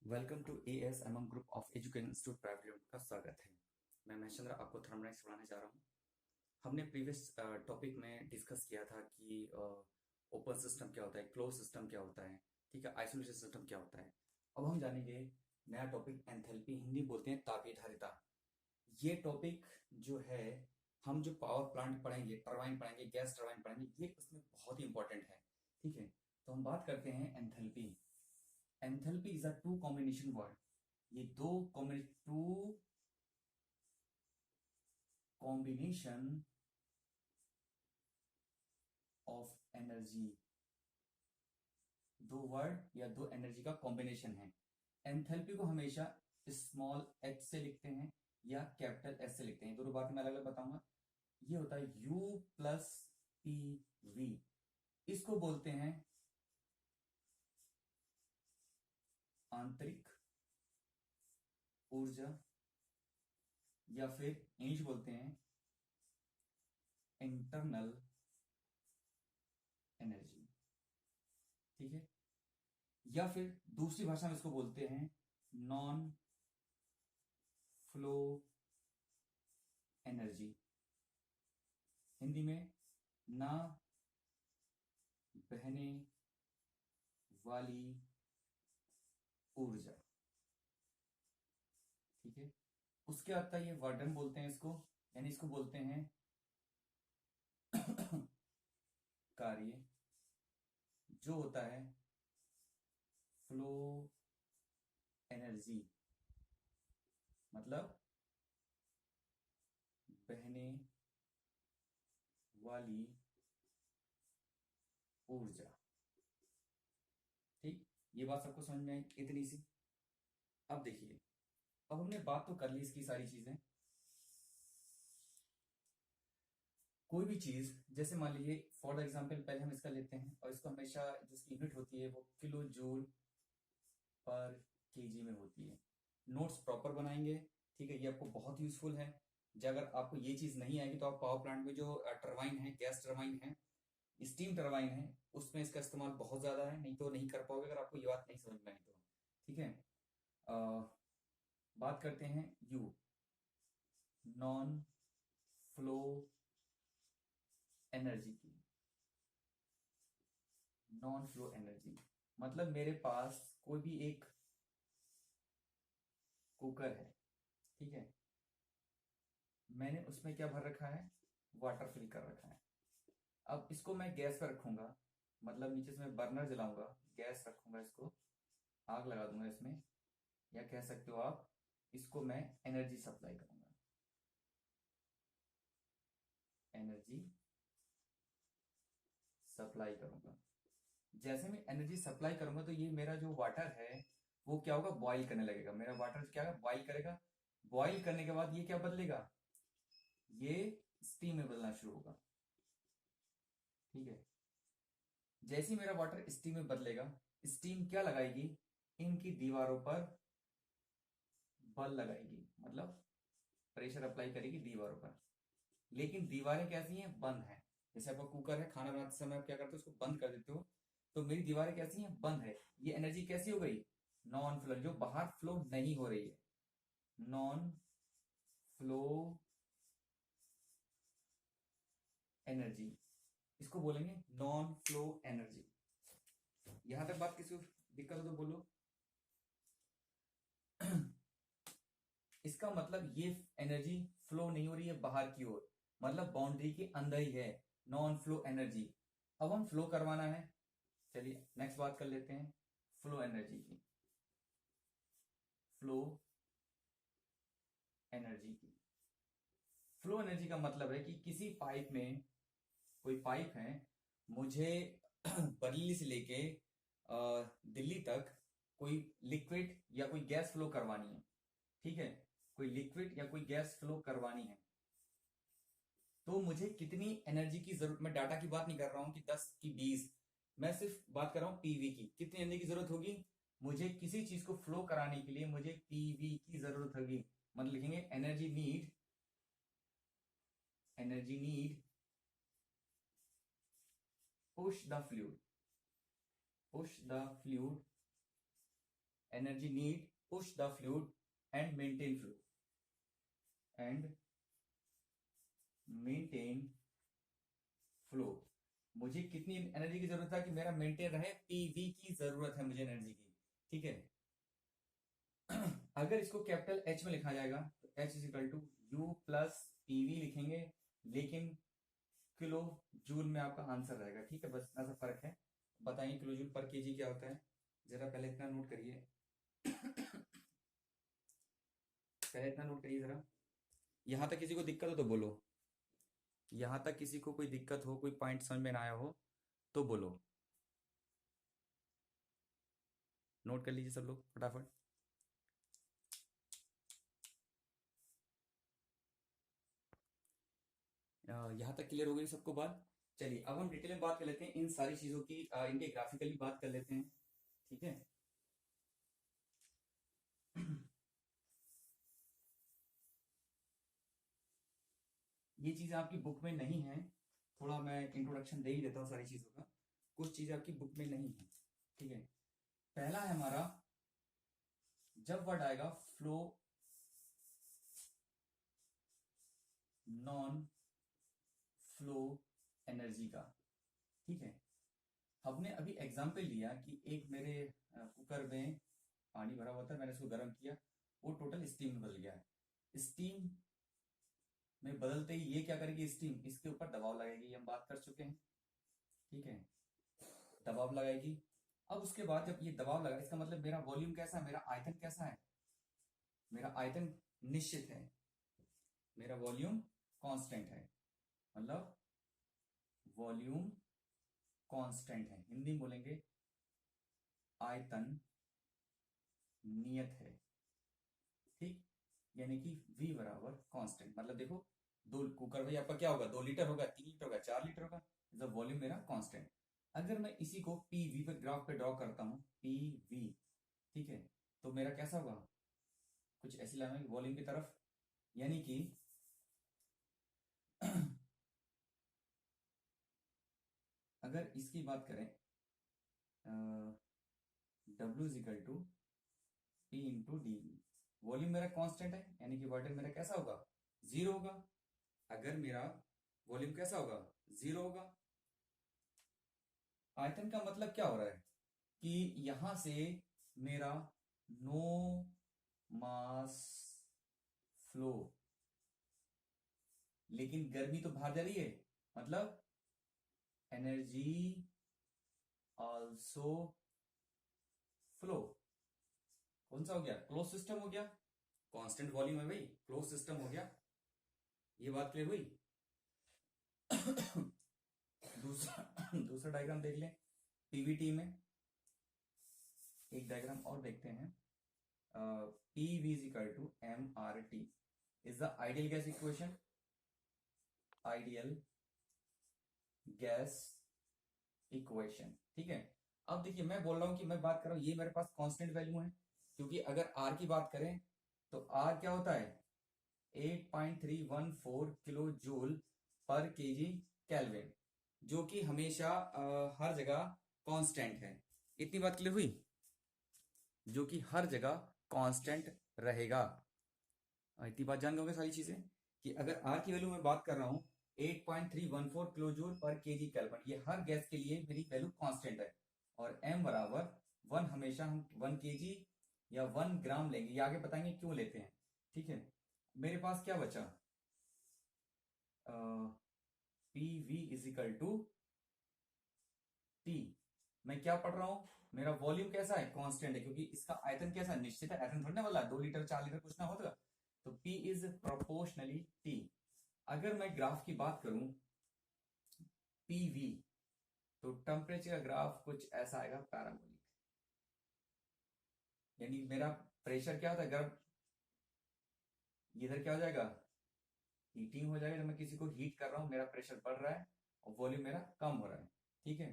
Welcome to ASMM group of education institute private limited का स्वागत है। मैं महेंद्र आपको थर्मोडायनेमिक्स पढ़ाने जा रहा हूँ। हमने प्रीवियस टॉपिक में डिस्कस किया था कि ओपन सिस्टम क्या होता है, क्लोज सिस्टम क्या होता है, ठीक है, आइसोलेटेड सिस्टम क्या होता है। अब हम जानेंगे नया टॉपिक एंथैल्पी, हिंदी बोलते हैं तापीय धारिता। ये टॉपिक जो है, हम जो पावर प्लांट पढ़ेंगे, टरबाइन पढ़ेंगे, गैस टरबाइन पढ़ेंगे, ये उसमें बहुत ही इंपॉर्टेंट है। ठीक है, तो हम बात करते हैं enthalpy. Enthalpy is a two combination word. ये टू कॉम्बिनेशन ऑफ एनर्जी, दो वर्ड या दो एनर्जी का कॉम्बिनेशन है। एंथैल्पी को हमेशा स्मॉल एच से लिखते हैं या कैपिटल एस से लिखते हैं, दोनों बात मैं अलग अलग बताऊंगा। ये होता है U प्लस पी वी। इसको बोलते हैं आंतरिक ऊर्जा, या फिर इंग्लिश बोलते हैं इंटरनल एनर्जी। ठीक है, या फिर दूसरी भाषा में इसको बोलते हैं नॉन फ्लो एनर्जी। हिंदी में ना बहने वाली ऊर्जा। ठीक है, उसके आता है ये वर्डन बोलते हैं इसको, यानी इसको बोलते हैं कार्य जो होता है फ्लो एनर्जी, मतलब बहने वाली ऊर्जा। ठीक, ये बात सबको समझ में आई इतनी सी। अब देखिए, अब हमने बात तो कर ली इसकी सारी चीजें। कोई भी चीज, जैसे मान लीजिए फॉर द एग्जाम्पल पहले हम इसका लेते हैं, और इसको हमेशा जिसकी यूनिट होती है वो किलो जूल पर केजी में होती है। नोट्स प्रॉपर बनाएंगे, ठीक है, ये आपको बहुत यूजफुल है। जो अगर आपको ये चीज नहीं आएगी तो आप पावर प्लांट में जो टरबाइन है, गैस टरबाइन है, स्टीम टरबाइन है, उसमें इसका इस्तेमाल बहुत ज्यादा है, नहीं तो नहीं कर पाओगे अगर आपको ये बात नहीं समझ में आई तो। ठीक है, बात करते हैं यू, नॉन फ्लो एनर्जी की। नॉन फ्लो एनर्जी मतलब मेरे पास कोई भी एक कुकर है, ठीक है, मैंने उसमें क्या भर रखा है, वाटर फिल कर रखा है। अब इसको मैं गैस पर रखूंगा, मतलब नीचे से मैं बर्नर जलाऊंगा, गैस रखूंगा, इसको आग लगा दूंगा इसमें, या कह सकते हो आप इसको मैं एनर्जी सप्लाई करूंगा। एनर्जी सप्लाई करूंगा। जैसे मैं एनर्जी सप्लाई करूंगा तो ये मेरा जो वाटर है वो क्या होगा, बॉईल करने लगेगा। मेरा वाटर क्या होगा, बॉईल करेगा। बॉईल करने के बाद ये क्या बदलेगा, ये स्टीम में बदलना शुरू होगा। ठीक है, जैसे ही मेरा वाटर स्टीम में बदलेगा, स्टीम क्या लगाएगी, इनकी दीवारों पर बल लगाएगी, मतलब प्रेशर अप्लाई करेगी दीवारों पर। लेकिन दीवारें कैसी हैं, बंद हैं। जैसे आपका कुकर है, खाना बनाते समय आप क्या करते हो, उसको बंद कर देते हो, तो मेरी दीवारें कैसी हैं, बंद है। ये एनर्जी कैसी हो गई, नॉन फ्लो, जो बाहर फ्लो नहीं हो रही है। नॉन फ्लो एनर्जी, इसको बोलेंगे नॉन फ्लो एनर्जी। यहां तक बात किसी को दिक्कत हो तो बोलो। इसका मतलब ये एनर्जी फ्लो नहीं हो रही है बाहर की ओर, मतलब बाउंड्री के अंदर ही है, नॉन फ्लो एनर्जी। अब हम फ्लो करवाना है, चलिए नेक्स्ट बात कर लेते हैं फ्लो एनर्जी की। फ्लो एनर्जी की, फ्लो एनर्जी का मतलब है कि किसी पाइप में, कोई पाइप है, मुझे बरेली से लेके दिल्ली तक कोई लिक्विड या कोई गैस फ्लो करवानी है। ठीक है, कोई लिक्विड या कोई गैस फ्लो करवानी है, तो मुझे कितनी एनर्जी की जरूरत, मैं डाटा की बात नहीं कर रहा हूं कि 10 की 20, मैं सिर्फ बात कर रहा हूं पीवी की। कितनी एनर्जी की जरूरत होगी, मुझे किसी चीज को फ्लो कराने के लिए मुझे पीवी की जरूरत होगी। मतलब लिखेंगे energy need, energy need push the fluid, push the fluid energy need push the fluid and maintain flow and maintain flow. मुझे कितनी एनर्जी की जरूरत है कि मेरा मेंटेन रहे, पीवी की जरूरत है मुझे एनर्जी की, ठीक है। अगर इसको कैपिटल एच में लिखा जाएगा तो H is equal to U plus PV लिखेंगे, लेकिन किलो जूल में आपका आंसर रहेगा, ठीक है। बस इतना सा फर्क है। बताइए किलो जूल पर केजी क्या होता है, जरा पहले इतना नोट करिए। पहले इतना नोट करिए जरा। यहां तक किसी को दिक्कत हो तो बोलो, यहां तक किसी को कोई दिक्कत हो, कोई पॉइंट समझ में ना आया हो तो बोलो। नोट कर लीजिए सब लोग फटाफट। यहाँ तक क्लियर हो गई सबको बात। चलिए अब हम डिटेल में बात कर लेते हैं इन सारी चीजों की, इनके ग्राफिकली बात कर लेते हैं, ठीक है। ये चीजें आपकी बुक में नहीं है, थोड़ा मैं इंट्रोडक्शन दे ही देता हूँ सारी चीजों का। कुछ चीजें आपकी बुक में नहीं है, ठीक है। पहला है हमारा, जब वर्ड आएगा फ्लो नॉन फ्लो एनर्जी का, ठीक है। हमने अभी एग्जाम्पल लिया कि एक मेरे कुकर में पानी भरा हुआ था, मैंने उसको गर्म किया, वो टोटल स्टीम में बदल गया है। स्टीम में बदलते ही ये क्या करेगी, स्टीम इसके ऊपर दबाव लगाएगी, ये हम बात कर चुके हैं, ठीक है। दबाव लगाएगी। अब उसके बाद जब ये दबाव लगा, इसका मतलब मेरा वॉल्यूम कैसा है, मेरा आयतन कैसा है, मेरा आयतन निश्चित है, मेरा वॉल्यूम कांस्टेंट है, मतलब वॉल्यूम कांस्टेंट है, हिंदी में बोलेंगे आयतन नियत है, ठीक। यानी कि V बराबर कांस्टेंट, मतलब देखो दो कुकर भाई आपका क्या होगा, 2 लीटर होगा, 3 लीटर होगा, 4 लीटर होगा, जब वॉल्यूम मेरा कांस्टेंट। अगर मैं इसी को PV पे ग्राफ पे ड्रॉ करता हूं, PV, ठीक है, तो मेरा कैसा होगा, कुछ ऐसी लाइन होगी वॉल्यूम की तरफ, यानी कि अगर इसकी बात करें, W is equal to P into D, volume मेरा कांस्टेंट है, यानी कि वाटर मेरा कैसा होगा, 0 होगा। अगर मेरा वॉल्यूम कैसा होगा, 0 होगा। आयतन का मतलब क्या हो रहा है कि यहां से मेरा नो मास फ्लो, लेकिन गर्मी तो बाहर जा रही है, मतलब एनर्जी ऑल्सो फ्लो। कौन सा हो गया, क्लोज सिस्टम हो गया, कांस्टेंट वॉल्यूम है भाई, क्लोज सिस्टम हो गया। ये बात क्लियर हुई। दूसरा दूसरा डायग्राम देख लें, पीवीटी में एक डायग्राम और देखते हैं। PV is equal to M R T is the ideal gas equation, ideal gas equation, ठीक है। अब देखिए मैं बोल रहा हूं कि मैं बात कर रहा हूं, ये मेरे पास कांस्टेंट वैल्यू है, क्योंकि अगर आर की बात करें तो आर क्या होता है, 8.314 किलो जूल पर केजी केल्विन, जो कि हमेशा हर जगह कांस्टेंट है। इतनी बात क्लियर हुई, जो कि हर जगह कांस्टेंट रहेगा। इतनी बात जान गए सारी चीजें, कि अगर आर की वैल्यू मैं बात कर रहा हूं 8.314 किलो जूल पर केजी केल्विन, ये हर गैस के लिए मेरी वैल्यू कांस्टेंट है। और एम बराबर 1, हमेशा हम 1 केजी या 1 ग्राम लेंगे, ये आगे बताएंगे क्यों लेते हैं, ठीक है। मेरे पास क्या बचा, P V is equal to T. मैं क्या पढ़ रहा हूं, मेरा वॉल्यूम कैसा है, कांस्टेंट है, क्योंकि इसका आयतन कैसा है, निश्चित है, आयतन थोड़ी ना वाला 2 लीटर 4 लीटर कुछ ना होगा, तो P इज प्रोपोर्शनली T। अगर मैं ग्राफ की बात करूं PV, तो टेम्परेचर का ग्राफ कुछ ऐसा आएगा, पैराबोलिक, यानी मेरा प्रेशर क्या होता है, गर्म, इधर क्या हो जाएगा, हीटिंग हो जाएगा, जब मैं किसी को हीट कर रहा हूं मेरा प्रेशर बढ़ रहा है और वॉल्यूम मेरा कम हो रहा है, ठीक है।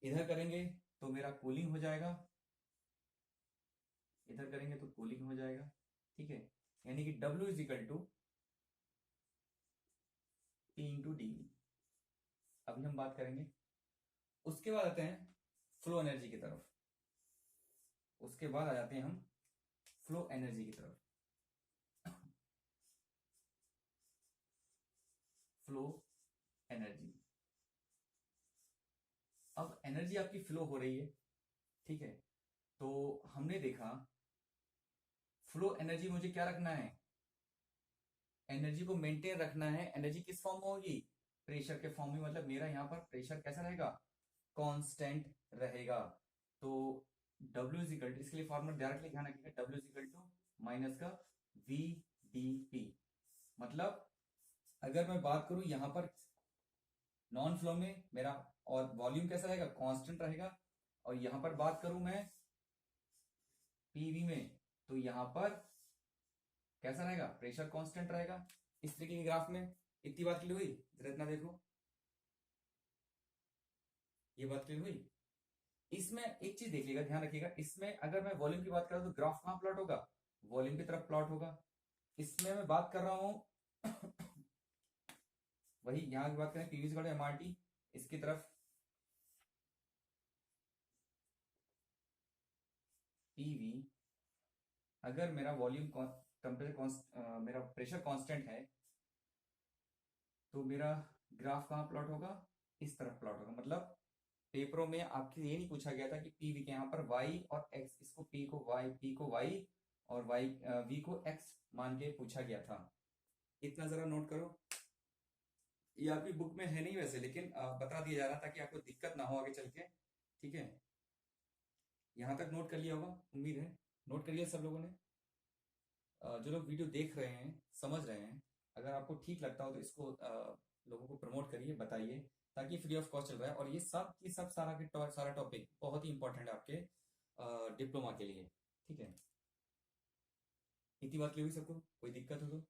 इधर करेंगे तो मेरा कूलिंग हो जाएगा, इधर करेंगे तो कूलिंग हो जाएगा, ठीक है। यानी कि W is equal to P into D. अभी हम बात करेंगे, उसके बाद आते हैं फ्लो एनर्जी की तरफ। उसके बाद आ जाते हैं हम फ्लो एनर्जी की तरफ। फ्लो एनर्जी, अब एनर्जी आपकी फ्लो हो रही है, ठीक है। तो हमने देखा फ्लो एनर्जी मुझे क्या रखना है, एनर्जी को मेंटेन रखना है। एनर्जी किस फॉर्म में होगी, प्रेशर के फॉर्म में, मतलब मेरा यहाँ पर प्रेशर कैसा रहेगा, कांस्टेंट रहेगा। तो W इज इक्वल टू, इसके लिए फॉर्मूला डायरेक्टली ध्यान रखिएगा, W is equal to minus का VdP। मतलब अगर मैं बात करूं यहाँ पर नॉन फ्लो में मेरा और वॉल्यूम कैसा रहेगा, कांस्टेंट रहेगा। और यहां पर बात करूं मैं PV में, तो यहां पर कैसा रहेगा, प्रेशर कांस्टेंट रहेगा। इस तरीके के ग्राफ में इतनी बात क्लियर हुई, जरा इतना देखो, ये बात क्लियर हुई। इसमें एक चीज देखिएगा, ध्यान रखिएगा, इसमें अगर मैं वॉल्यूम की बात करूं तो ग्राफ कहां प्लॉट होगा, वॉल्यूम की तरफ प्लॉट होगा। इसमें मैं बात कर रहा हूं वही यहां की बात करें पीवी का MRT, इसकी तरफ PV, अगर मेरा वॉल्यूम टेम्परेचर मेरा प्रेशर कांस्टेंट है तो मेरा ग्राफ कहां प्लॉट होगा, इस तरफ प्लॉट होगा। मतलब पेपरों में आपसे ये नहीं पूछा गया था कि PV के यहाँ पर y और x, इसको P को y और V को x मान के पूछा गया था। इतना जरा नोट करो, ये आपकी बुक में है नहीं वैसे, लेकिन बता दिया जा रहा था ताकि आपको दिक्कत ना हो आगे चल के, ठीक है। यहाँ तक नोट कर लिया होगा, उम्मीद है नोट कर लिया सब लोगों ने। जो लोग वीडियो देख रहे हैं, समझ रहे हैं, अगर आपको ठीक लगता हो तो इसको लोगों को प्रमोट करिए, बताइए, ताकि फ्री ऑफ कॉस्ट चल रहा है। और ये सब की सब सारा टॉपिक बहुत ही इंपॉर्टेंट है आपके डिप्लोमा के लिए, ठीक है। इतनी बात क्लियर हुई सबको, कोई दिक्कत हो तो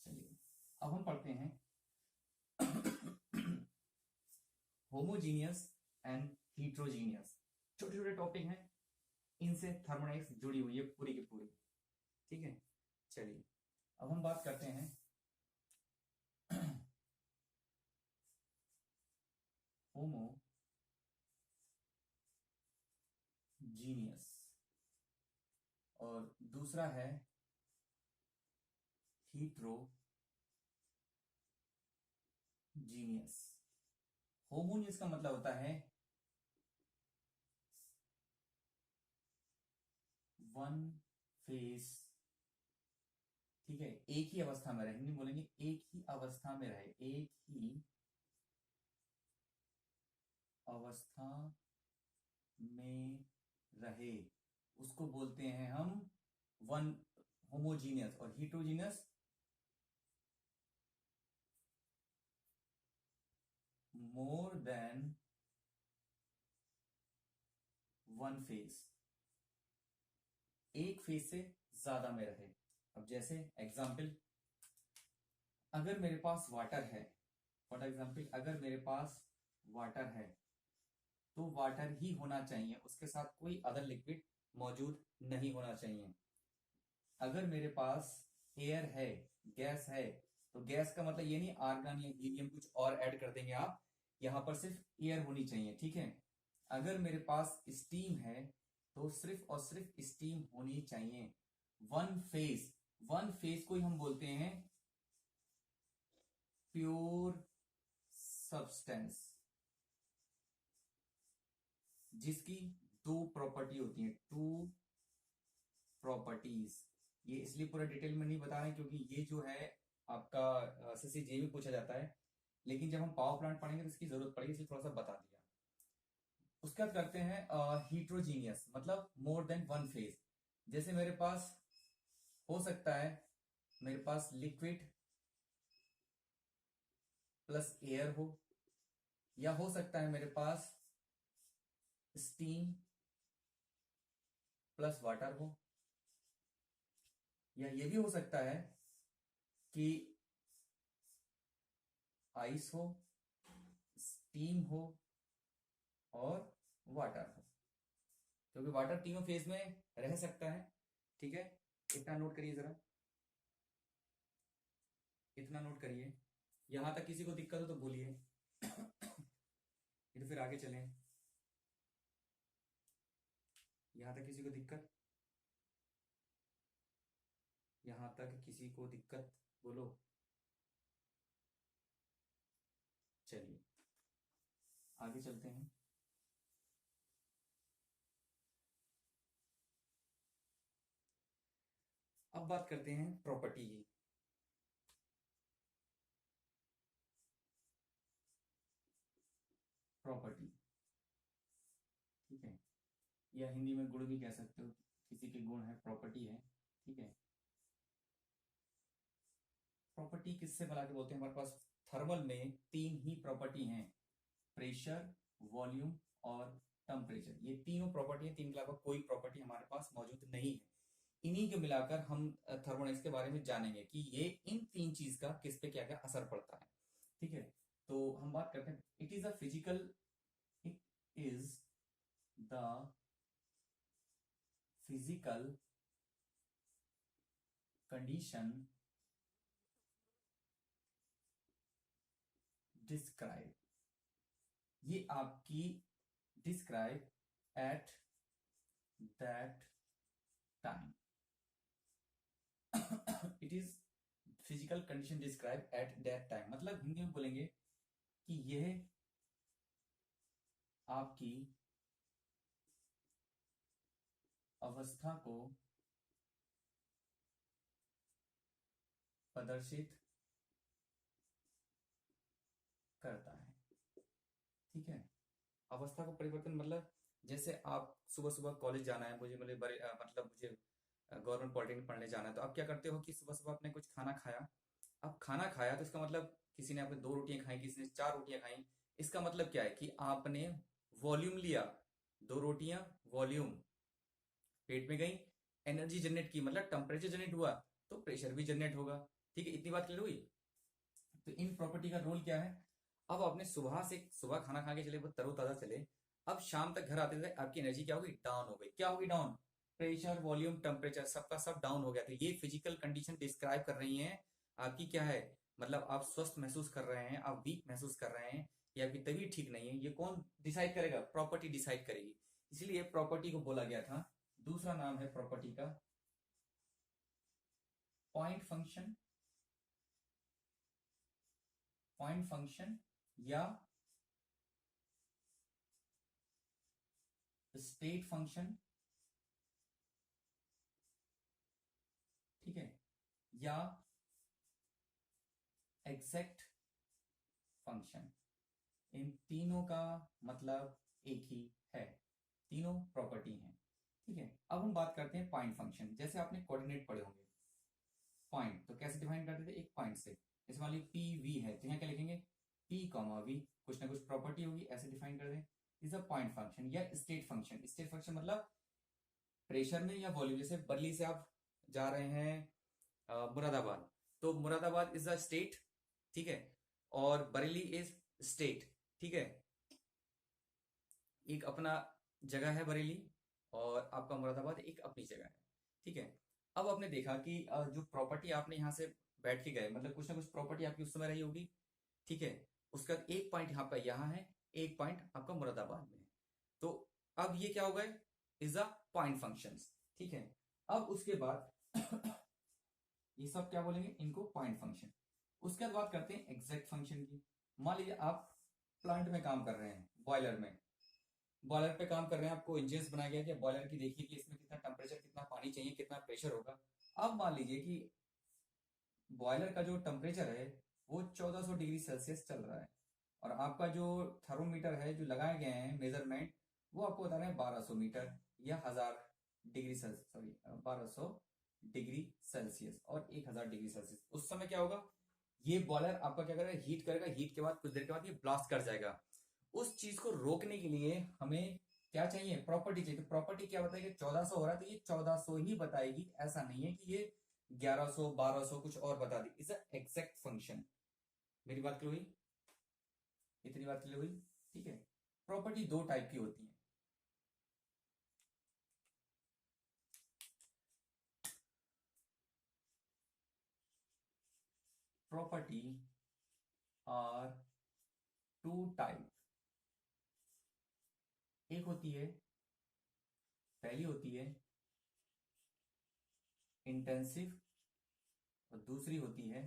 चलिए अब हम पढ़ते हैं होमोजीनियस एंड हीट्रोजीनियस। छोटे छोटे टॉपिक हैं, इनसे थर्मोडाइनमिक्स जुड़ी हुई है पूरी की पूरी, ठीक है। चलिए अब हम बात करते हैं होमोजीनियस और दूसरा है हीट्रोजीनियस। होमोजीनियस का मतलब होता है वन फेस, ठीक है, एक ही अवस्था में रहे, हिंदी में बोलेंगे एक ही अवस्था में रहे, एक ही अवस्था में रहे, उसको बोलते हैं हम वन होमोजीनियस। और हीट्रोजीनियस मोर देन वन फेस, एक फेस से ज्यादा में रहे। अब जैसे एग्जाम्पल, अगर मेरे पास वाटर है, फॉर एग्जाम्पल अगर मेरे पास वाटर है तो वाटर ही होना चाहिए, उसके साथ कोई अदर लिक्विड मौजूद नहीं होना चाहिए। अगर मेरे पास एयर है, गैस है, तो गैस का मतलब ये नहीं आर्गन या हीलियम कुछ और ऐड कर देंगे आप, यहां पर सिर्फ एयर होनी चाहिए, ठीक है। अगर मेरे पास स्टीम है तो सिर्फ और सिर्फ स्टीम होनी चाहिए। वन फेज, वन फेज को ही हम बोलते हैं प्योर सब्सटेंस, जिसकी दो प्रॉपर्टी होती है, टू प्रॉपर्टीज। ये इसलिए पूरा डिटेल में नहीं बता रहे हैं क्योंकि ये जो है आपका SSC में पूछा जाता है, लेकिन जब हम पावर प्लांट पढ़ेंगे तो इसकी जरूरत पड़ेगी, इसलिए थोड़ा सा बता दिया। उसके बाद करते हैं हीट्रोजीनियस, मतलब मोर देन वन फेज। जैसे मेरे पास हो सकता है मेरे पास लिक्विड प्लस एयर हो, या हो सकता है मेरे पास स्टीम प्लस वाटर हो, या ये भी हो सकता है कि आइस हो, स्टीम हो और वाटर हो, क्योंकि वाटर तीनों फेज में रह सकता है, ठीक है। इतना नोट करिए जरा, इतना नोट करिए। यहां तक किसी को दिक्कत हो तो बोलिए तो फिर आगे चलें। यहां तक किसी को दिक्कत? यहां तक किसी को दिक्कत? बोलो। चलिए आगे चलते हैं। अब बात करते हैं प्रॉपर्टी की। प्रॉपर्टी, ठीक है, या हिंदी में गुण भी कह सकते हो, किसी के गुण है प्रॉपर्टी है, ठीक है। प्रॉपर्टी किससे बना के बोलते हैं? हमारे पास थर्मल में तीन ही प्रॉपर्टी हैं, प्रेशर, वॉल्यूम और टेम्परेचर। ये तीनों प्रॉपर्टी है, तीन के अलावा कोई प्रॉपर्टी हमारे पास मौजूद नहीं है। इन्हीं के मिलाकर हम थर्मोडायनेमिक्स के बारे में जानेंगे कि ये इन तीन चीज का किस पे क्या क्या असर पड़ता है, ठीक है। तो हम बात करते हैं, it is a physical, it is the physical condition describe, ये आपकी describe at that time. It is physical condition describe at that time, मतलब हिंदी में बोलेंगे कि यह आपकी अवस्था को प्रदर्शित करता है, ठीक है। अवस्था को परिवर्तन मतलब जैसे आप सुबह सुबह कॉलेज जाना है, मुझे मतलब मतलब मुझे गवर्नमेंट पॉलिटेक्निक पढ़ने जाना है, तो आप क्या करते हो कि सुबह सुबह आपने कुछ खाना खाया। अब खाना खाया तो इसका मतलब किसी ने आपने 2 रोटियां खाई, किसी ने 4 रोटियां खाई। इसका मतलब क्या है कि आपने वॉल्यूम लिया, 2 रोटियां वॉल्यूम पेट में गई, एनर्जी जनरेट की मतलब टेम्परेचर जनरेट हुआ, तो प्रेशर भी जनरेट होगा, ठीक है। इतनी बात क्लियर हुई। तो इन प्रॉपर्टी का रोल क्या है? अब आपने सुबह खाना खा के चले, वो तरोताजा चले, अब शाम तक घर आते थे आपकी एनर्जी क्या होगी? डाउन हो गई। क्या होगी डाउन? प्रेशर, वॉल्यूम, टेम्परेचर सबका सब डाउन हो गया। तो ये फिजिकल कंडीशन डिस्क्राइब कर रही है आपकी क्या है, मतलब आप स्वस्थ महसूस कर रहे हैं, आप वीक महसूस कर रहे हैं, या आपकी तबीयत ठीक नहीं है, ये कौन डिसाइड करेगा? प्रॉपर्टी डिसाइड करेगी। इसलिए प्रॉपर्टी को बोला गया था, दूसरा नाम है प्रॉपर्टी का पॉइंट फंक्शन। पॉइंट फंक्शन या स्टेट फंक्शन, ठीक है, या एग्जैक्ट फंक्शन। इन तीनों का मतलब एक ही है, तीनों प्रॉपर्टी हैं, ठीक है। अब हम बात करते हैं पॉइंट फंक्शन। जैसे आपने कोऑर्डिनेट पढ़े होंगे, पॉइंट तो कैसे डिफाइन करते थे? एक पॉइंट से। जैसे मान ली पी वी है, तो यहाँ क्या लिखेंगे? पी कॉमा वी, कुछ ना कुछ प्रॉपर्टी होगी, ऐसे डिफाइन कर दें। इज अ पॉइंट फंक्शन या स्टेट फंक्शन। स्टेट फंक्शन मतलब प्रेशर में या वॉल्यूम। जैसे बरली से आप जा रहे हैं मुरादाबाद, तो मुरादाबाद इज अ स्टेट, ठीक है, और बरेली इज स्टेट, ठीक है। एक अपना जगह है बरेली, और आपका मुरादाबाद एक अपनी जगह है, ठीक है। अब आपने देखा कि जो प्रॉपर्टी आपने यहाँ से बैठ के गए, मतलब कुछ ना कुछ प्रॉपर्टी आपकी उस समय रही होगी, ठीक है। उसका एक पॉइंट यहाँ पर यहाँ है, एक पॉइंट आपका मुरादाबाद में है। तो अब ये क्या हो गए? इज अ पॉइंट फंक्शंस, ठीक है। अब उसके बाद ये सब क्या बोलेंगे? इनको पॉइंट फंक्शन। उसके बाद बात करते हैं एग्जैक्ट फंक्शन की। मान लीजिए आप प्लांट में काम कर रहे हैं, बॉयलर में, बॉयलर पे काम कर रहे हैं, आपको इंजीनियर्स बनाया गया कि बॉयलर की देखिए कि इसमें कितना टेम्परेचर, कितना पानी चाहिए, कितना प्रेशर होगा। अब मान लीजिए कि बॉयलर का जो टेम्परेचर है वो 1400 डिग्री सेल्सियस चल रहा है, और आपका जो थर्मोमीटर है जो लगाए गए हैं मेजरमेंट, वो आपको बता रहे हैं 1200 मीटर या 1000 degree Celsius, sorry 1200 degree Celsius और 1000 डिग्री सेल्सियस। उस समय क्या होगा? ये बॉयलर आपका क्या करेगा? हीट करेगा, हीट के बाद कुछ देर के बाद ये ब्लास्ट कर जाएगा। उस चीज को रोकने के लिए हमें क्या चाहिए? प्रॉपर्टी चाहिए। तो प्रॉपर्टी क्या बताएगी? 1400 हो रहा है तो ये 1400 ही बताएगी, ऐसा नहीं है कि ये 1100 1200 कुछ और बता दी। Is exact function. मेरी बात क्लियर हुई? इतनी बात क्लियर हुई, ठीक है। प्रॉपर्टी दो टाइप की होती है। Property are two type. एक होती है पहली होती है इंटेंसिव और दूसरी होती है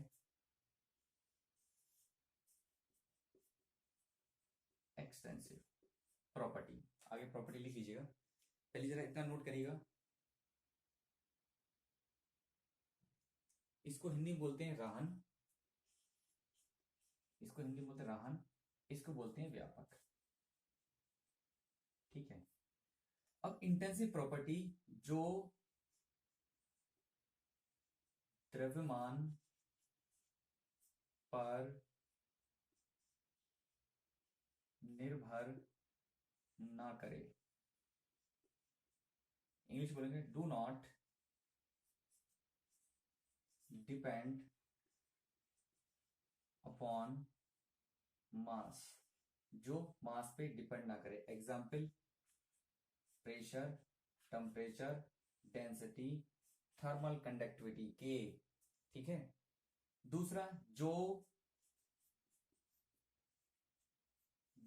एक्सटेंसिव प्रॉपर्टी। आगे प्रॉपर्टी लिख लीजिएगा, पहले जरा इतना नोट करिएगा। इसको हिंदी में बोलते हैं राहन, इसको हिंदी में बोलते हैं राहन, इसको बोलते हैं व्यापक। ठीक है। अब इंटेंसिव प्रॉपर्टी जो द्रव्यमान पर निर्भर ना करे, इंग्लिश बोलेंगे do not depend upon mass, जो मास पे डिपेंड ना करे। Example pressure, temperature, density, thermal conductivity के। ठीक है। दूसरा, जो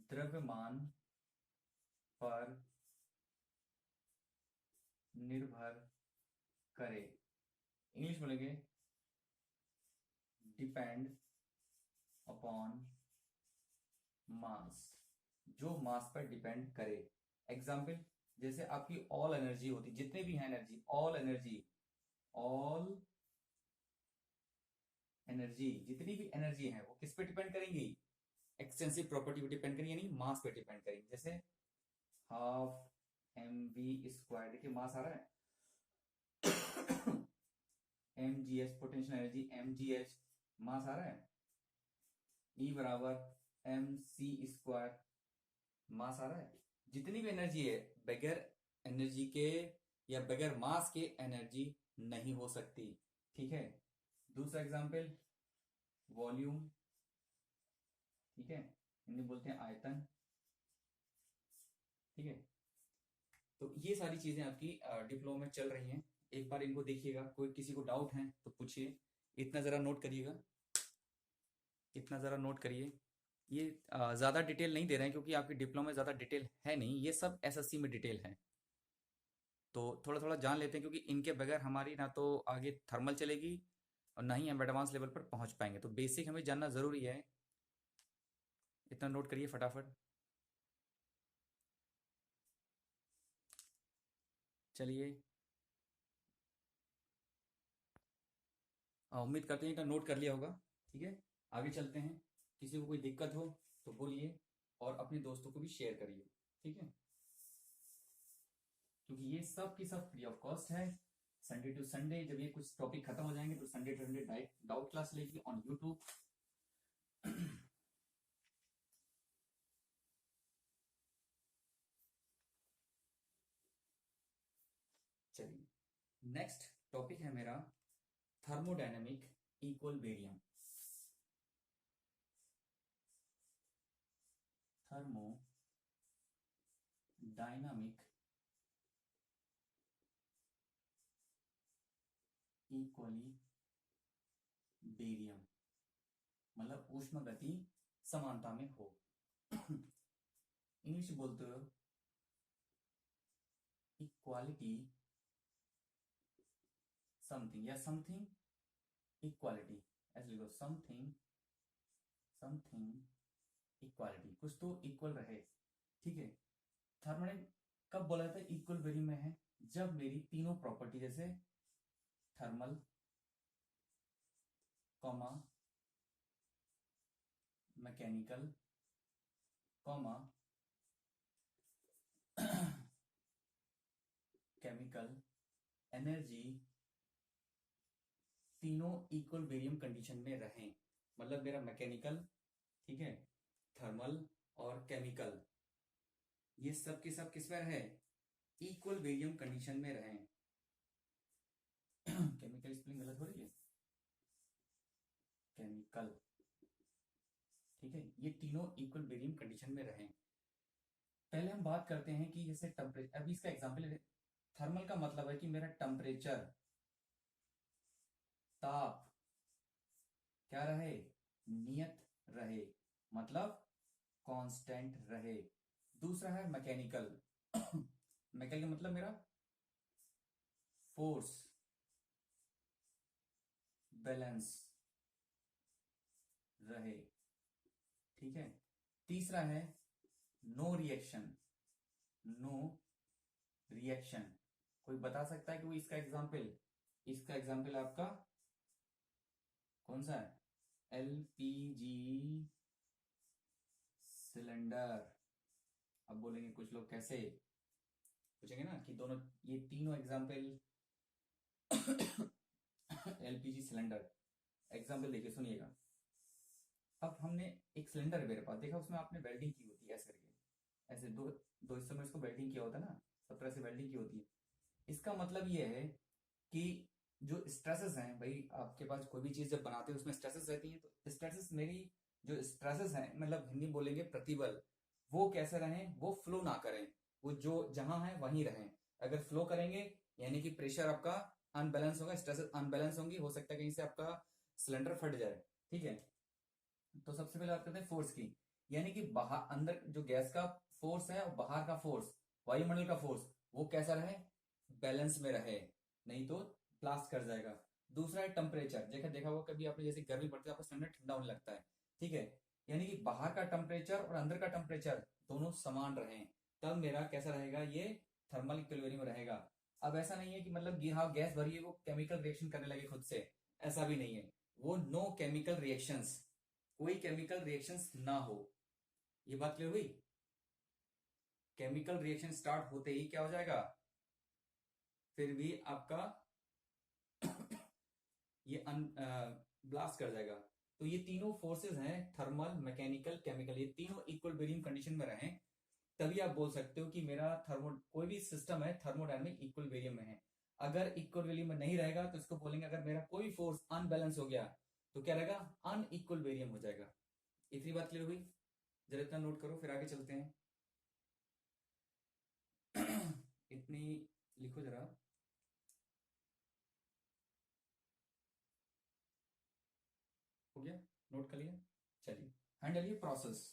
द्रव्यमान पर निर्भर करे, इंग्लिश बोलेंगे डिपेंड अपॉन मास, जो मास पर डिपेंड करे। एग्जाम्पल जैसे आपकी ऑल एनर्जी होती, जितने भी हैं energy, all energy, all energy, जितनी भी एनर्जी है वो किस पे डिपेंड करेंगी? एक्सटेंसिव प्रॉपर्टी पे डिपेंड करेंगे, यानी मास पे डिपेंड करेंगे। जैसे हाफ mv², देखिए मास आ रहा है mgh, पोटेंशियल एनर्जी mgh, मास आ रहा है। E बराबर mc², मास आ रहा है। जितनी भी एनर्जी है बगैर एनर्जी के या बगैर मास के एनर्जी नहीं हो सकती। ठीक है। दूसरा एग्जांपल वॉल्यूम, ठीक है, हिंदी बोलते हैं आयतन। ठीक है। तो ये सारी चीजें आपकी डिप्लोमा में चल रही हैं, एक बार इनको देखिएगा। कोई किसी को डाउट है तो पूछिए। इतना जरा नोट करिएगा, इतना जरा नोट करिए। ये ज्यादा डिटेल नहीं दे रहे हैं क्योंकि आपकी डिप्लोमा में ज्यादा डिटेल है नहीं, ये सब एसएससी में डिटेल है। तो थोड़ा थोड़ा जान लेते हैं, क्योंकि इनके बगैर हमारी ना तो आगे थर्मल चलेगी और ना ही हम एडवांस लेवल पर पहुंच पाएंगे। तो बेसिक हमें जानना जरूरी है। इतना नोट करिए फटाफट। चलिए, उम्मीद करते हैं इतना नोट कर लिया होगा। ठीक है, आगे चलते हैं। किसी को कोई दिक्कत हो तो बोलिए, और अपने दोस्तों को भी शेयर करिए। ठीक है, क्योंकि ये सब की सब फ्री ऑफ कॉस्ट है। संडे टू संडे जब ये कुछ टॉपिक खत्म हो जाएंगे तो Sunday to Sunday doubt class लेगी ऑन यूट्यूब। चलिए, नेक्स्ट टॉपिक है मेरा थर्मोडायनेमिक इक्विलिब्रियम। थर्मोडायनामिक इक्विलिब्रियम मतलब ऊष्म गति समानता में हो। इंग्लिश बोलते हो इक्वालिटी समथिंग, या समथिंग इक्वालिटी, ऐसे लिखो समथिंग समथिंग इक्वालिटी, कुछ तो इक्वल रहे। ठीक है। थर्मोडायनेमिक कब बोला जाता है इक्विलिब्रियम में है? जब मेरी तीनों प्रॉपर्टी जैसे thermal, comma mechanical, comma chemical energy, तीनों इक्विलिब्रियम कंडीशन में रहें। मतलब मेरा मैकेनिकल, ठीक है, थर्मल और केमिकल, ये सब के सब किस में रहे? इक्विलिब्रियम कंडीशन में रहें। केमिकल स्पेलिंग गलत हो रही है, केमिकल। ठीक है, ये तीनों इक्विलिब्रियम कंडीशन में रहें। पहले हम बात करते हैं कि जैसे टेम्परेचर, अभी इसका एग्जांपल, थर्मल का मतलब है कि मेरा टेम्परेचर, ताप क्या रहे? नियत रहे, मतलब कांस्टेंट रहे। दूसरा है मैकेनिकल। मैकेनिकल मतलब मेरा फोर्स बैलेंस रहे। ठीक है। तीसरा है नो रिएक्शन। No reaction. कोई बता सकता है कि वो इसका एग्जाम्पल, इसका एग्जाम्पल आपका कौन सा है? LPG cylinder. अब बोलेंगे कुछ लोग कैसे, पूछेंगे ना कि दोनों ये तीनों एग्जाम्पल एलपीजी सिलेंडर। एग्जाम्पल देखिए सुनिएगा। अब हमने एक सिलेंडर है मेरे पास, देखा उसमें आपने वेल्डिंग की होती है ऐसे करके, ऐसे दो दो हिस्सों में इसको वेल्डिंग किया होता है ना, सब तरह से वेल्डिंग की होती है। इसका मतलब ये है कि जो स्ट्रेसेस हैं भाई, आपके पास कोई भी चीज जब बनाते हो उसमें स्ट्रेसेस रहती हैं, तो स्ट्रेसेस मेरी जो स्ट्रेसेस हैं, मतलब हिंदी में बोलेंगे प्रतिबल, वो कैसे रहें, वो फ्लो ना करें, वो जो जहां है वहीं रहें। अगर फ्लो करेंगे यानी कि प्रेशर आपका अनबैलेंस होगा, स्ट्रेसेस अनबैलेंस होंगी, हो सकता है कहीं से आपका सिलेंडर फट जाए। ठीक है। तो सबसे पहले बात करते हैं फोर्स की, यानी कि बाहर अंदर जो गैस का फोर्स है और बाहर का फोर्स, वायुमंडल का फोर्स, वो कैसा रहे, बैलेंस में रहे, नहीं तो ब्लास्ट कर जाएगा। दूसरा है टेम्परेचर। देखा देखा होगा कभी आपने, जैसे गर्मी पड़ती है आपको सिलेंडर ठंडा होने लगता है। ठीक है। यानी कि बाहर का टेम्परेचर और अंदर का टेम्परेचर दोनों समान रहे, तब मेरा कैसा रहेगा, ये थर्मल इक्विलिब्रियम रहेगा। अब ऐसा नहीं है कि मतलब कि हाँ गैस भरी है वो केमिकल रिएक्शन करने लगे खुद से, ऐसा भी नहीं है। वो नो केमिकल रिएक्शंस, कोई केमिकल रिएक्शंस ना हो। ये बात क्लियर हुई? केमिकल रिएक्शन स्टार्ट होते ही क्या हो जाएगा, फिर भी आपका ये ब्लास्ट कर जाएगा। तो ये तीनों फोर्सेस हैं, थर्मल, मैकेनिकल, केमिकल, ये तीनों इक्विलिब्रियम कंडीशन में रहें, तभी आप बोल सकते हो कि मेरा थर्मो कोई भी सिस्टम है थर्मोडायनामिक इक्विलिब्रियम में है। अगर इक्विलिब्रियम में नहीं रहेगा तो इसको बोलेंगे, अगर मेरा कोई फोर्स अनबैलेंस हो गया तो क्या रहेगा, अनइक्विलिब्रियम हो जाएगा। इतनी बात क्लियर हुई? जरा इतना नोट करो फिर आगे चलते हैं। इतनी लिखो जरा। हो गया? नोट कर लिया? चलिए, हैंडल ये प्रोसेस।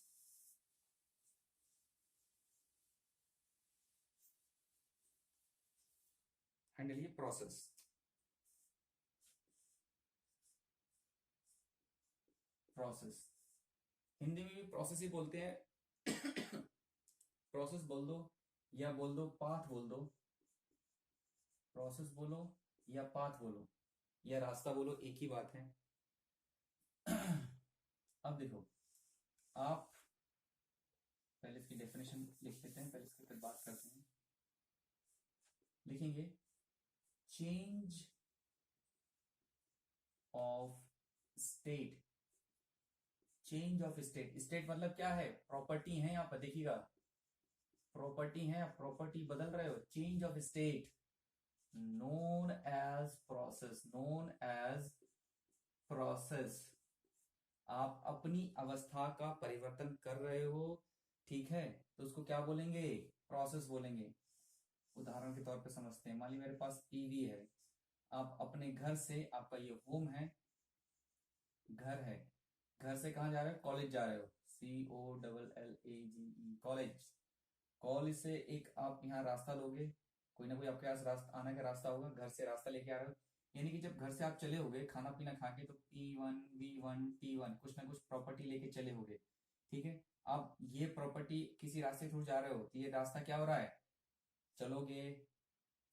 हैंडल ये प्रोसेस। प्रोसेस हिंदी में भी प्रोसेस ही बोलते हैं। प्रोसेस बोल दो या बोल दो पाथ बोल दो, प्रोसेस बोलो या पाथ बोलो या रास्ता बोलो, एक ही बात है। अब देखो, आप पहले इसकी डेफिनेशन लिख लेते हैं, पहले इसके ऊपर बात करते हैं। लिखेंगे change of state. Change of state, state मतलब क्या है, प्रॉपर्टी है, यहाँ पर देखिएगा प्रॉपर्टी है, आप प्रॉपर्टी बदल रहे हो। Change of state known as process, known as process. आप अपनी अवस्था का परिवर्तन कर रहे हो, ठीक है, तो उसको क्या बोलेंगे, प्रोसेस बोलेंगे। उदाहरण के तौर पे समझते हैं, मान ली मेरे पास ईवी है, आप अपने घर से, आपका ये होम है, घर है, घर से कहाँ जा रहे हो, कॉलेज जा रहे हो, COLLEGE कॉलेज। कॉलेज से एक आप यहाँ रास्ता लोगे, कोई ना कोई आपके पास रास्ता आने का रास्ता होगा, घर से रास्ता लेके आ रहे हो। यानी कि जब घर से आप चले होगे खाना पीना खा के, तो P1 V1 T1 कुछ ना कुछ प्रॉपर्टी लेके चले होगे। ठीक है। आप ये प्रॉपर्टी किसी रास्ते थ्रू जा रहे हो, तो ये रास्ता क्या हो रहा है, चलोगे,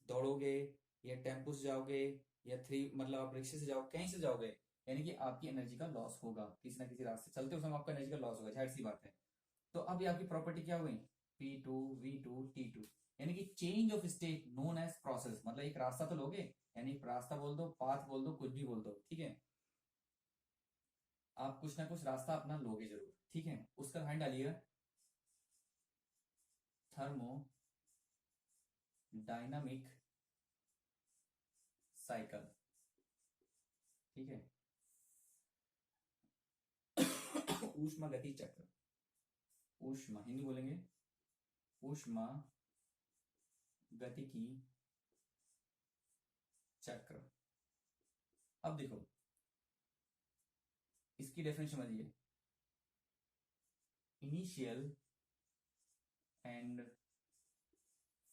दौड़ोगे, या टेम्पो से जाओगे, या थ्री मतलब आप रिक्शे से जाओगे, कहीं से जाओगे, यानी कि आपकी एनर्जी का लॉस होगा, किसी ना किसी रास्ते चलते हो समय आपका एनर्जी का लॉस होगा, जाहिर सी बात है। तो अब ये आपकी प्रॉपर्टी क्या हुई, P2 V2 T2। यानी कि change of state known as process, मतलब एक रास्ता तो लोगे, यानी रास्ता बोल दो, पाथ बोल दो, कुछ भी बोल दो, ठीक है, आप कुछ ना कुछ रास्ता अपना लोगे जरूर। ठीक है। उसका हैंड डालिएगा थर्मो डायनामिक साइकिल। ठीक है। ऊष्मा गति चक्र, ऊष्मा हिंदी बोलेंगे ऊष्मा गतिकी चक्र। अब देखो इसकी डेफिनेशन समझिए, initial and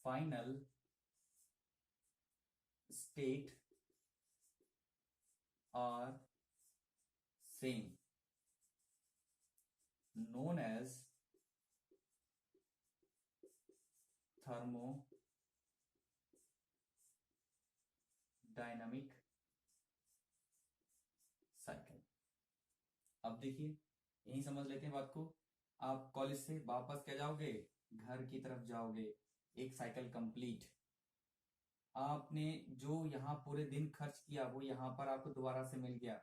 final state are same, known as thermodynamic cycle. अब देखिए, यही समझ लेते हैं बात को। आप कॉलेज से वापस क्या जाओगे, घर की तरफ जाओगे, एक साइकिल कंप्लीट। आपने जो यहाँ पूरे दिन खर्च किया वो यहाँ पर आपको दोबारा से मिल गया।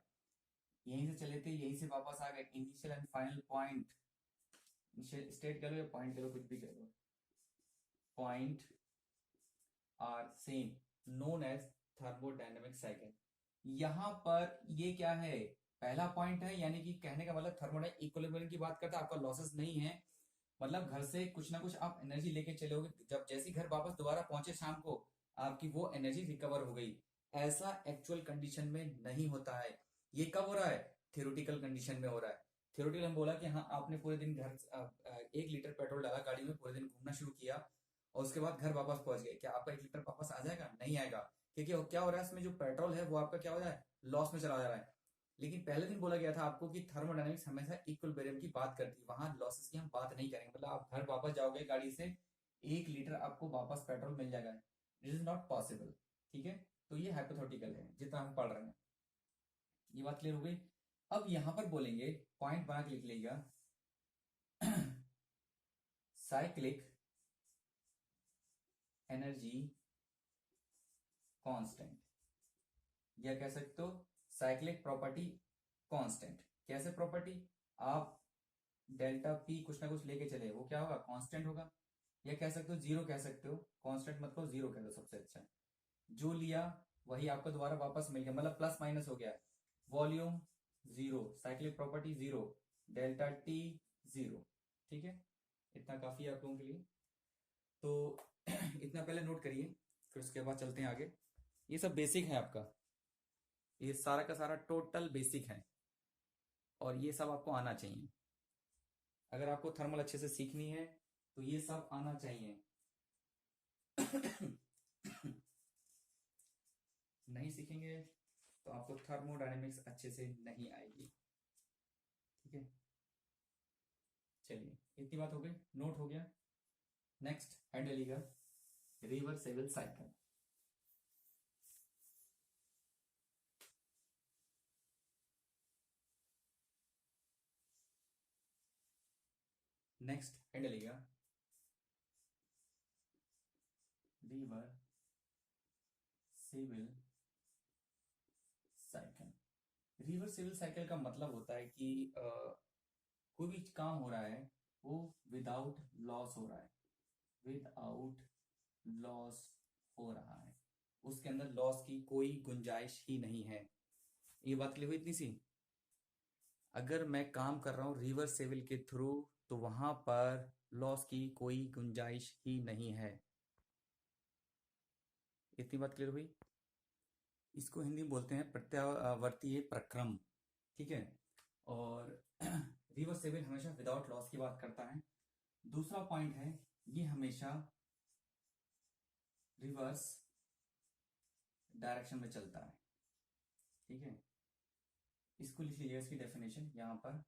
यहीं से चले थे, यहीं से वापस आ गए। Initial and final point, state कह लो या पॉइंट कह लो, कुछ भी कह लो, point are same, known as thermodynamic cycle. यहां पर ये क्या है, पहला पॉइंट है, यानी कि कहने का मतलब थर्मोडायनेमिक इक्विलिब्रियम की बात करता है, आपका लॉसेस नहीं है। मतलब घर से कुछ ना कुछ आप एनर्जी लेके चलोगे, जब जैसी घर वापस दोबारा पहुंचे शाम को, आपकी वो एनर्जी रिकवर हो गई। ऐसा एक्चुअल कंडीशन में नहीं होता है। ये कब हो रहा है, थ्योरेटिकल कंडीशन में हो रहा है। थ्योरेटिकल हम बोला कि हाँ, आपने पूरे दिन घर 1 लीटर पेट्रोल डाला गाड़ी में, पूरे दिन घूमना शुरू किया और उसके बाद घर वापस पहुंच गए, क्या आपका 1 लीटर वापस आ जाएगा? नहीं आएगा, क्योंकि क्या हो रहा है, इसमें जो पेट्रोल है वो आपका क्या हो रहा है, लॉस में चला जा रहा है। लेकिन पहले दिन बोला गया था आपको कि थर्मोडायनेमिक्स हमेशा इक्विलिब्रियम की बात करती है, वहां लॉसेस की हम बात नहीं करेंगे। मतलब आप घर वापस जाओगे गाड़ी से, 1 लीटर आपको वापस पेट्रोल मिल जाएगा, इट इज नॉट पॉसिबल। ठीक है, तो ये हाइपोथेटिकल है जितना हम पढ़ रहे हैं। ये बात क्लियर हो गई। अब यहां पर बोलेंगे, पॉइंट बना के लिख लीजिएगा, साइक्लिक एनर्जी कांस्टेंट, या कह सकते हो साइक्लिक प्रॉपर्टी कांस्टेंट। कैसे प्रॉपर्टी, आप डेल्टा पी कुछ ना कुछ लेके चले, वो क्या होगा, कांस्टेंट होगा। या कह सकते हो जीरो, कह सकते हो, कांस्टेंट मत कहो, जीरो कह दो, सबसे अच्छा है। जो लिया वही आपको दोबारा वापस मिल गया, मतलब प्लस माइनस हो गया। Volume zero, cyclic property zero, delta T zero. ठीक है, इतना काफी है आप लोगों के लिए। तो इतना पहले नोट करिए, फिर उसके बाद चलते हैं आगे। ये सब बेसिक है आपका, ये सारा का सारा टोटल बेसिक है, और ये सब आपको आना चाहिए। अगर आपको थर्मल अच्छे से सीखनी है तो ये सब आना चाहिए। नहीं सीखेंगे तो आपको थर्मोडायनेमिक्स अच्छे से नहीं आएगी। ठीक है, चलिए इतनी बात हो गई, नोट हो गया। नेक्स्ट हेड लीजिएगा, रिवर्सिबल साइकिल। नेक्स्ट हेड लीजिएगा, रिवर्सिबल साइकिल। रिवर्सिबल साइकिल का मतलब होता है कि कोई भी काम हो रहा है वो विदाउट लॉस हो रहा है, विदाउट लॉस हो रहा है, उसके अंदर लॉस की कोई गुंजाइश ही नहीं है। ये बात क्लियर हुई इतनी सी। अगर मैं काम कर रहा हूं रिवर्सिबल के थ्रू तो वहां पर लॉस की कोई गुंजाइश ही नहीं है। इतनी बात क्लियर हुई। इसको हिंदी में बोलते हैं प्रत्यावर्तीय प्रक्रम। ठीक है, और रिवर्सिबल हमेशा विदाउट लॉस की बात करता है। दूसरा पॉइंट है, ये हमेशा रिवर्स डायरेक्शन में चलता है। ठीक है, इसको लिख लीजिएगा, इसकी डेफिनेशन यहां पर,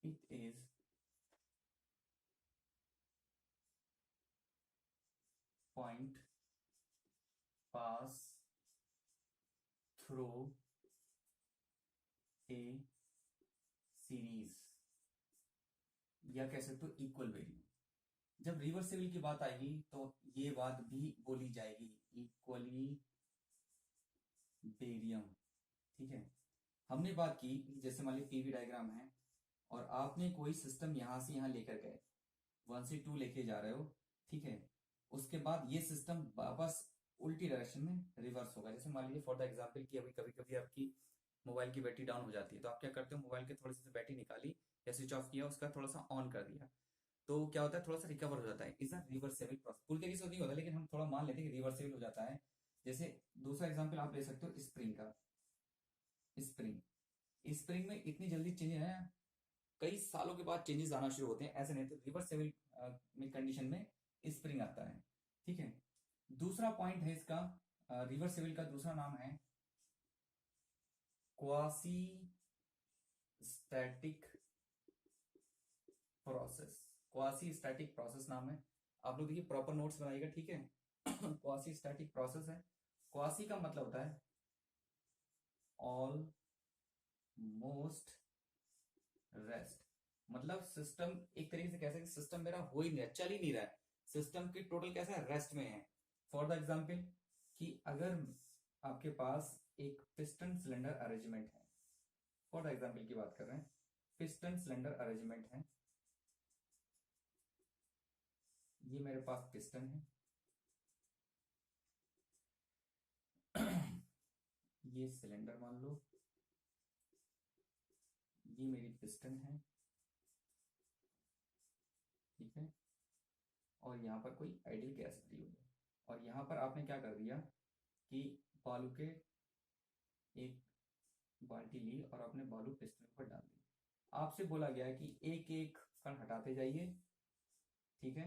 it is point pass through a series, या कह सकते हो इक्वल वेरियम। जब रिवर्सिबल की बात आएगी तो ये बात भी बोली जाएगी, इक्वली वेरियम। ठीक है, हमने बात की जैसे मान ली पीवी डायग्राम है और आपने कोई सिस्टम यहां से यहां लेकर गए, 1 से 2 लेके जा रहे हो। ठीक है, उसके बाद ये सिस्टम वापस उल्टी डायरेक्शन में रिवर्स होगा। जैसे मान लीजिए फॉर द एग्जांपल कि अभी कभी कभी आपकी मोबाइल की बैटरी डाउन हो जाती है, तो आप क्या करते हो, मोबाइल के थोड़ी सी बैटरी निकाली या स्विच ऑफ किया, उसका थोड़ा सा ऑन कर दिया, तो क्या होता है, थोड़ा सा रिकवर हो जाता है। इज अ रिवर्सेबल प्रोसेस, पूरी तरीके से नहीं होता लेकिन हम थोड़ा मान लेते हैं कि रिवर्सेबल हो जाता है। जैसे दूसरा एग्जांपल आप ले सकते हो स्प्रिंग का। स्प्रिंग, स्प्रिंग में इतनी जल्दी चेंज है, कई सालों के बाद चेंजेस आना शुरू होते हैं, ऐसे नहीं तो रिवर्सेबल में कंडीशन में स्प्रिंग आता है। ठीक है, दूसरा पॉइंट है इसका, रिवर्सिबल का दूसरा नाम है quasi static process. Quasi static process नाम है। आप लोग देखिए प्रॉपर नोट्स बनाइएगा, ठीक है। क्वासी स्टैटिक प्रोसेस है। क्वासी का मतलब होता है ऑलमोस्ट रेस्ट। मतलब सिस्टम एक तरीके से कह सकते सिस्टम मेरा हो ही नहीं रहा, चल ही नहीं रहा है, सिस्टम की टोटल कैसा है, रेस्ट में है। फॉर द एग्जाम्पल कि अगर आपके पास एक पिस्टन सिलेंडर अरेंजमेंट है, फॉर द एग्जाम्पल की बात कर रहे हैं, पिस्टन सिलेंडर अरेंजमेंट है, ये मेरे पास पिस्टन है, ये सिलेंडर मान लो, ये मेरी पिस्टन है, ठीक है, और यहाँ पर कोई आइडियल गैस भरी हुई है, और यहाँ पर आपने क्या कर दिया कि बालू के एक बाल्टी ली और आपने बालू पिस्टन पर डाल दी। आपसे बोला गया है कि एक एक कण हटाते जाइए, ठीक है,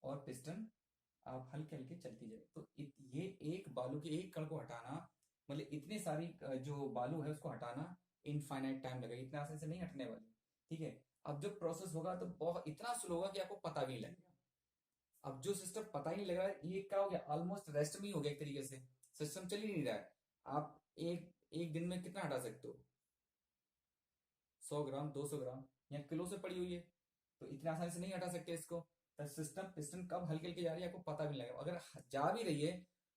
और पिस्टन आप हल्के हल्के चलती जाए। तो ये एक बालू के एक कण को हटाना, मतलब इतने सारी जो बालू है उसको हटाना इनफाइनाइट टाइम लगेगा, इतना आसानी से नहीं हटने वाली, ठीक है। अब जब प्रोसेस होगा तो बहुत इतना स्लो होगा कि आपको पता भी नहीं लगेगा। अब जो सिस्टम पता ही नहीं लग रहा है, ये क्या हो गया, ऑलमोस्ट रेस्ट में ही हो गया एक तरीके से, सिस्टम चल ही नहीं रहा है। आप एक एक दिन में कितना हटा सकते हो, 100 ग्राम 200 ग्राम या किलो से पड़ी हुई है, तो इतनी आसानी से नहीं हटा सकते इसको। तो सिस्टम पिस्टन कब हल्के हल्के जा रही है आपको पता भी नहीं लगेगा, अगर जा भी रही है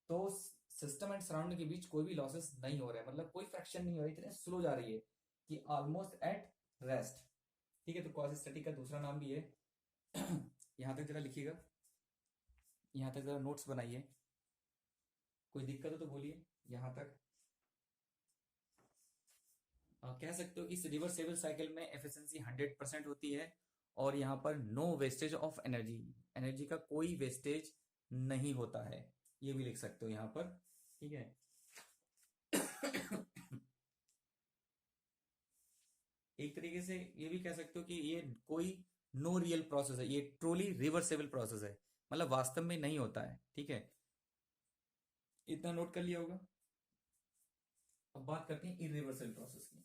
तो सिस्टम एंड सराउंडिंग के बीच कोई भी लॉसेस नहीं हो रहा है, मतलब कोई फ्रैक्शन नहीं हो रही, इतने स्लो जा रही है कि ऑलमोस्ट एट रेस्ट, ठीक है। तो क्वासी स्टैटिक का दूसरा नाम भी है। यहां तक जरा लिखिएगा, यहां तक जरा नोट्स बनाइए, कोई दिक्कत हो तो बोलिए यहां तक। कह सकते हो कि इस रिवर्सेबल साइकिल में एफिशिएंसी 100% होती है, और यहाँ पर no wastage of energy, energy का कोई वेस्टेज नहीं होता है, ये भी लिख सकते हो यहाँ पर, ठीक है। एक तरीके से ये भी कह सकते हो कि ये कोई नो रियल प्रोसेस है, ये ट्रूली रिवर्सेबल प्रोसेस है, मतलब वास्तव में नहीं होता है, ठीक है। इतना नोट कर लिया होगा। अब बात करते हैं इरिवर्सेबल प्रोसेस की।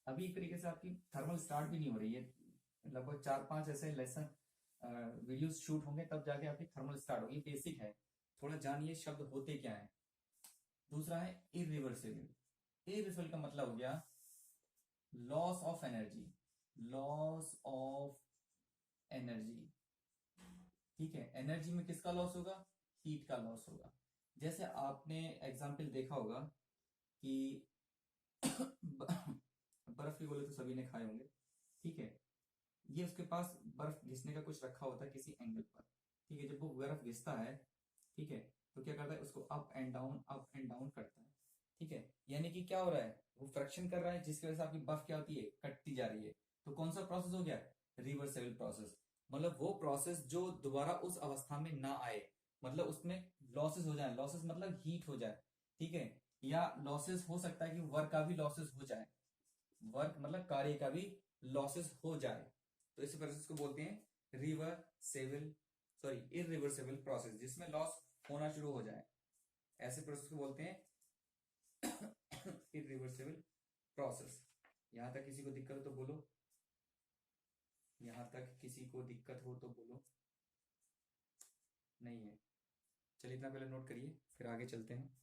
अभी एक तरीके से आपकी थर्मल स्टार्ट भी नहीं हो रही है, लगभग 4-5 ऐसे लेसन वीडियोस शूट होंगे तब जाके आपकी थर्मल स्टार्ट होगी, बेसिक है, थोड़ा जानिए शब्द होते क्या है। दूसरा है इरिवर्सिबल। इरिवर्सिबल का मतलब हो गया loss of energy, loss of energy, ठीक है। एनर्जी में किसका लॉस होगा, हीट का लॉस होगा। जैसे आपने एग्जाम्पल देखा होगा कि बर्फ के गोले तो सभी ने खाए होंगे, ठीक है। ये उसके पास बर्फ घिसने का कुछ रखा होता है किसी एंगल पर, ठीक है। जब वो बर्फ घिसता है, ठीक है, तो क्या करता है, उसको अप एंड डाउन करता है, ठीक है। यानी कि क्या हो रहा है, वो फ्रैक्शन कर रहा है जिसकी वजह से आपकी बर्फ क्या होती है, कटती जा रही है। तो कौन सा प्रोसेस हो गया, रिवर्सेबल प्रोसेस। मतलब वो प्रोसेस जो दोबारा उस अवस्था में ना आए, मतलब उसमें लॉसेस हो जाए, लॉसेस मतलब हीट हो जाए, ठीक है, या लॉसेस हो सकता है कि वर्क का भी लॉसेस हो जाए, वर्क मतलब कार्य का भी लॉसेस हो जाए, तो इस प्रोसेस को बोलते हैं रिवर्सेबल, सॉरी इरिवर्सेबल प्रोसेस, जिसमें लॉस होना शुरू हो जाए, ऐसे प्रोसेस को बोलते हैं इरिवर्सेबल प्रोसेस। यहां तक किसी को दिक्कत हो तो बोलो, यहां तक किसी को दिक्कत हो तो बोलो, नहीं है, चलिए इतना पहले नोट करिए फिर आगे चलते हैं।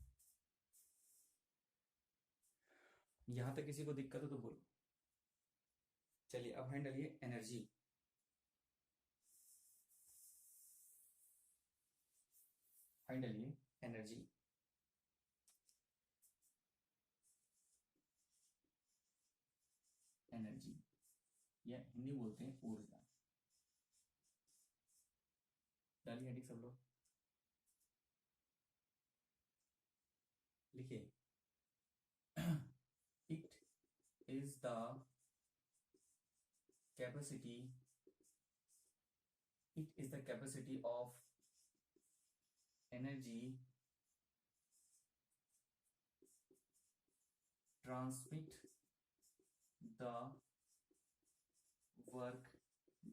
यहां तक किसी को दिक्कत हो तो बोलो। चलिए अब हैंड डालिए एनर्जी। हैंड डालिए एनर्जी। एनर्जी या हिंदी बोलते हैं ऊर्जा। डालिए हेडिंग सब लोग, लिखिए। It is the capacity, it is the capacity of energy transmit the work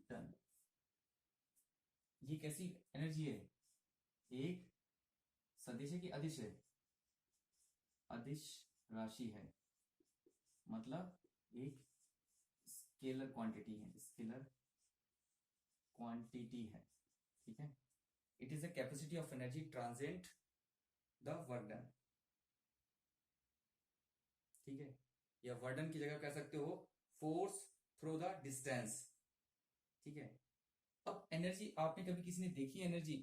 done. ये कैसी एनर्जी है? एक सदिश है कि अदिश है? अदिश राशि है, मतलब एक स्केलर क्वांटिटी है, स्केलर क्वांटिटी है। ठीक है। It is the capacity of energy transcend the work done. ठीक है। या वर्क डन की जगह कह सकते हो फोर्स थ्रू द डिस्टेंस। ठीक है। अब एनर्जी आपने कभी किसी ने देखी energy?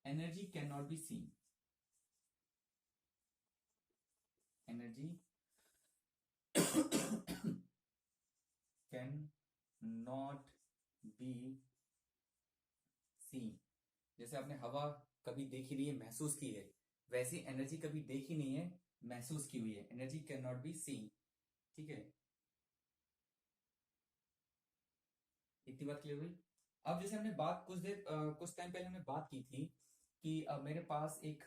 Energy can not be seen. Energy can not be seen. जैसे आपने हवा कभी देखी नहीं है, महसूस की है, वैसी एनर्जी कभी देखी नहीं है, महसूस की हुई है। Energy can not be seen. ठीक है। इतनी बात क्लियर हुई? अब जैसे हमने बात कुछ टाइम पहले हमने बात की थी कि मेरे पास एक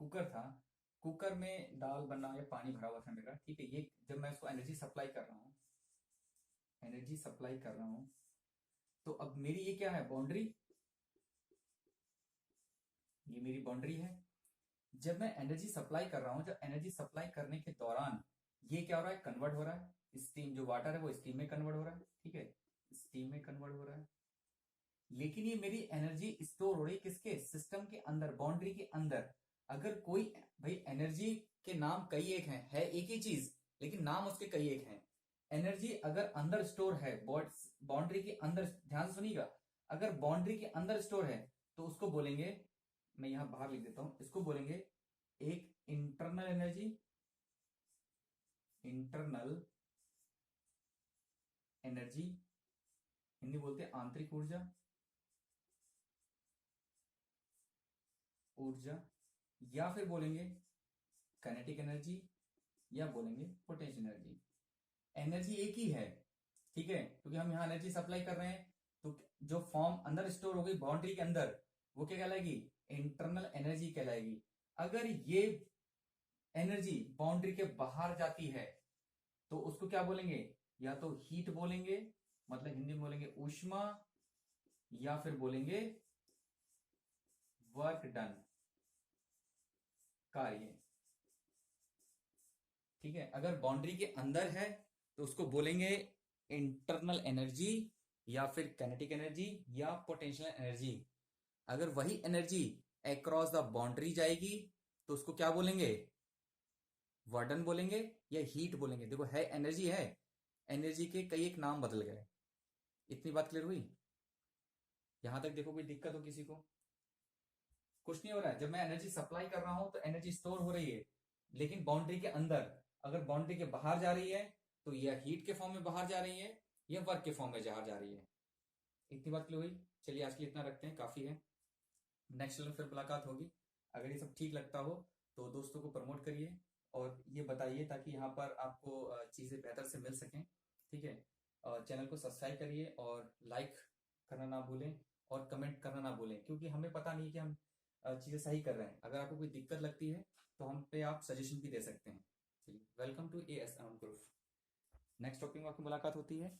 कुकर था। कुकर में दाल बना या पानी भरा हुआ था मेरा। ठीक है। ये जब मैं इसको एनर्जी सप्लाई कर रहा हूँ, एनर्जी सप्लाई कर रहा हूं, तो अब मेरी ये क्या है? बाउंड्री। ये मेरी बाउंड्री है। जब मैं एनर्जी सप्लाई कर रहा हूं, जब एनर्जी सप्लाई करने के दौरान ये क्या हो रहा है? कन्वर्ट हो रहा है। स्टीम, जो वाटर है वो स्टीम में कन्वर्ट हो रहा है। ठीक है। स्टीम में कन्वर्ट हो रहा है। लेकिन ये मेरी एनर्जी स्टोर हो रही है किसके? सिस्टम के अंदर, बाउंड्री के अंदर। अगर कोई, भाई एनर्जी के नाम कई एक हैं, है एक ही चीज लेकिन नाम उसके कई एक हैं। एनर्जी अगर अंदर स्टोर है, बाउंड्री के अंदर, ध्यान से सुनिएगा, अगर बाउंड्री के अंदर स्टोर है तो उसको बोलेंगे, मैं यहां बाहर लिख देता हूं, इसको बोलेंगे एक internal energy. Internal energy, Hindi बोलते हैं आंतरिक ऊर्जा। ऊर्जा, या फिर बोलेंगे काइनेटिक एनर्जी, या बोलेंगे पोटेंशियल एनर्जी। एनर्जी एक ही है। ठीक है। क्योंकि हम यहां एनर्जी सप्लाई कर रहे हैं, तो जो फॉर्म अंदर स्टोर हो गई बाउंड्री के अंदर, वो क्या कहलाएगी? इंटरनल एनर्जी कहलाएगी। अगर ये एनर्जी बाउंड्री के बाहर जाती है तो उसको क्या बोलेंगे? या तो हीट बोलेंगे, मतलब हिंदी में बोलेंगे ऊष्मा, या फिर बोलेंगे वर्क डन, कार्य। ठीक है। अगर बाउंड्री के अंदर है तो उसको बोलेंगे इंटरनल एनर्जी, या फिर काइनेटिक एनर्जी, या पोटेंशियल एनर्जी। अगर वही एनर्जी अक्रॉस द बाउंड्री जाएगी तो उसको क्या बोलेंगे? वर्डन बोलेंगे या हीट बोलेंगे। देखो, है एनर्जी है, एनर्जी के कई एक नाम बदल गए। इतनी बात क्लियर हुई? यहां तक देखो, कोई दिक्कत हो किसी को? कुछ नहीं हो रहा है। जब मैं एनर्जी सप्लाई कर रहा हूं तो एनर्जी स्टोर हो रही है, लेकिन बाउंड्री के अंदर। अगर बाउंड्री के बाहर जा रही है तो यह हीट के फॉर्म में बाहर जा रही है, या वर्क के फॉर्म में बाहर जा रही है। इतनी बात क्लियर हुई? चलिए आज के लिए इतना रखते हैं, काफी है। नेक्स्ट चैनल फिर मुलाकात होगी। अगर ये सब ठीक लगता हो तो दोस्तों को प्रमोट करिए और ये बताइए, ताकि यहाँ पर आपको चीजें बेहतर से मिल सकें। ठीक है। और चैनल को सब्सक्राइब करिए और लाइक करना ना भूलें, और कमेंट करना ना भूलें, क्योंकि हमें पता नहीं कि हम चीजें सही कर रहे हैं। अगर आपको कोई दिक्कत लगती है तो हम पे आप सजेशन भी दे सकते हैं। चलिए, welcome to AS group. Next topic में आपकी मुलाकात होती है।